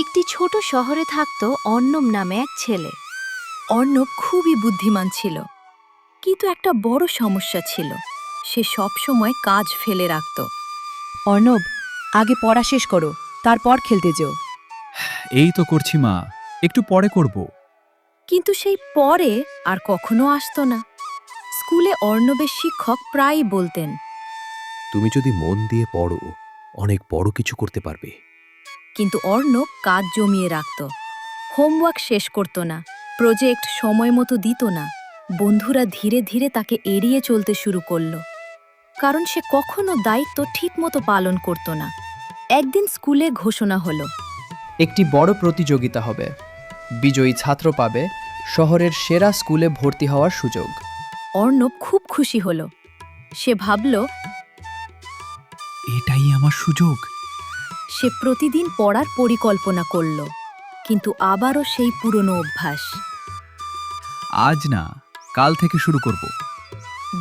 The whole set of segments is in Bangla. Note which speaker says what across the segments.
Speaker 1: একটি ছোট শহরে থাকত অর্ণব নামে এক ছেলে। অর্ণব খুবই বুদ্ধিমান ছিল, কিন্তু একটা বড় সমস্যা ছিল, সে সবসময় কাজ ফেলে রাখত।
Speaker 2: অর্ণব, আগে পড়া শেষ করো, তারপর খেলতে যেও।
Speaker 3: এই তো করছি মা, একটু পরে করব।
Speaker 1: কিন্তু সেই পরে আর কখনো আসতো না। স্কুলে অর্ণবের শিক্ষক প্রায়ই বলতেন,
Speaker 4: তুমি যদি মন দিয়ে পড়ো, অনেক বড় কিছু করতে পারবে।
Speaker 1: কিন্তু অর্ণব কাজ জমিয়ে রাখত, হোমওয়ার্ক শেষ করত না, প্রজেক্ট সময় মতো দিত না। বন্ধুরা ধীরে ধীরে তাকে এড়িয়ে চলতে শুরু করল, কারণ সে কখনো দায়িত্ব ঠিকমতো পালন করত না। একদিন স্কুলে ঘোষণা হলো,
Speaker 5: একটি বড় প্রতিযোগিতা হবে, বিজয়ী ছাত্র পাবে শহরের সেরা স্কুলে ভর্তি হওয়ার সুযোগ।
Speaker 1: অর্ণব খুব খুশি হল। সে ভাবল,
Speaker 3: এটাই আমার সুযোগ।
Speaker 1: সে প্রতিদিন পড়ার পরিকল্পনা করল, কিন্তু আবারও সেই পুরনো অভ্যাস।
Speaker 3: আজ না, কাল থেকে শুরু করব।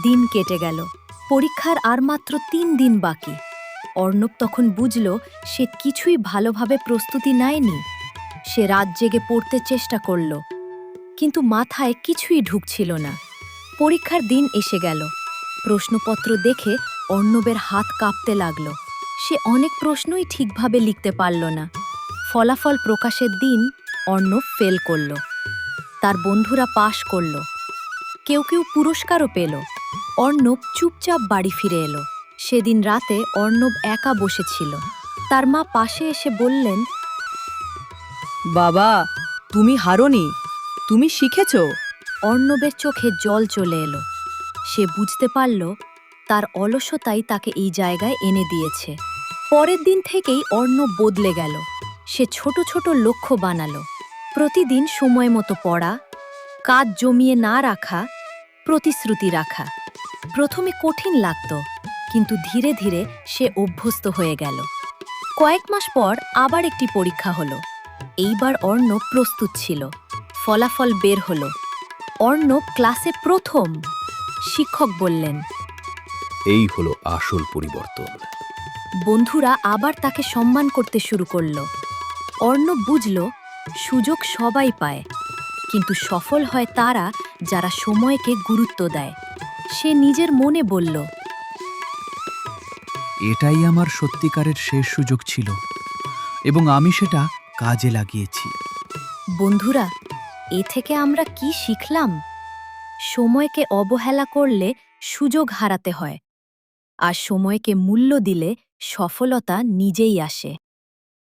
Speaker 1: দিন কেটে গেল, পরীক্ষার আর মাত্র 3 দিন বাকি। অর্ণব তখন বুঝল সে কিছুই ভালোভাবে প্রস্তুতি নেয়নি। সে রাত জেগে পড়তে চেষ্টা করল, কিন্তু মাথায় কিছুই ঢুকছিল না। পরীক্ষার দিন এসে গেল। প্রশ্নপত্র দেখে অর্ণবের হাত কাঁপতে লাগল। সে অনেক প্রশ্নই ঠিকভাবে লিখতে পারল না। ফলাফল প্রকাশের দিন অর্ণব ফেল করল। তার বন্ধুরা পাশ করল, কেউ কেউ পুরস্কারও পেল। অর্ণব চুপচাপ বাড়ি ফিরে এলো। সেদিন রাতে অর্ণব একা বসেছিল। তার মা পাশে এসে বললেন,
Speaker 2: বাবা, তুমি হারোনি, তুমি শিখেছো।
Speaker 1: অর্ণবের চোখে জল চলে এলো। সে বুঝতে পারল তার অলসতাই তাকে এই জায়গায় এনে দিয়েছে। পরের দিন থেকেই অর্ণব বদলে গেল। সে ছোট ছোট লক্ষ্য বানালো, প্রতিদিন সময় মতো পড়া, কাজ জমিয়ে না রাখা, প্রতিশ্রুতি রাখা। প্রথমে কঠিন লাগত, কিন্তু ধীরে ধীরে সে অভ্যস্ত হয়ে গেল। কয়েক মাস পর আবার একটি পরীক্ষা হলো। এইবার অর্ণব প্রস্তুত ছিল। ফলাফল বের হলো। অর্ণব ক্লাসে প্রথম। শিক্ষক বললেন,
Speaker 4: এই হলো আসল পরিবর্তন।
Speaker 1: বন্ধুরা আবার তাকে সম্মান করতে শুরু করল। অর্ণব বুঝল, সুযোগ সবাই পায়, কিন্তু সফল হয় তারা যারা সময়কে গুরুত্ব দেয়। সে নিজের মনে বলল,
Speaker 3: এটাই আমার সত্যিকারের শেষ সুযোগ ছিল, এবং আমি সেটা কাজে লাগিয়েছি।
Speaker 1: বন্ধুরা, এ থেকে আমরা কি শিখলাম? সময়কে অবহেলা করলে সুযোগ হারাতে হয়, আর সময়কে মূল্য দিলে সফলতা নিজেই আসে।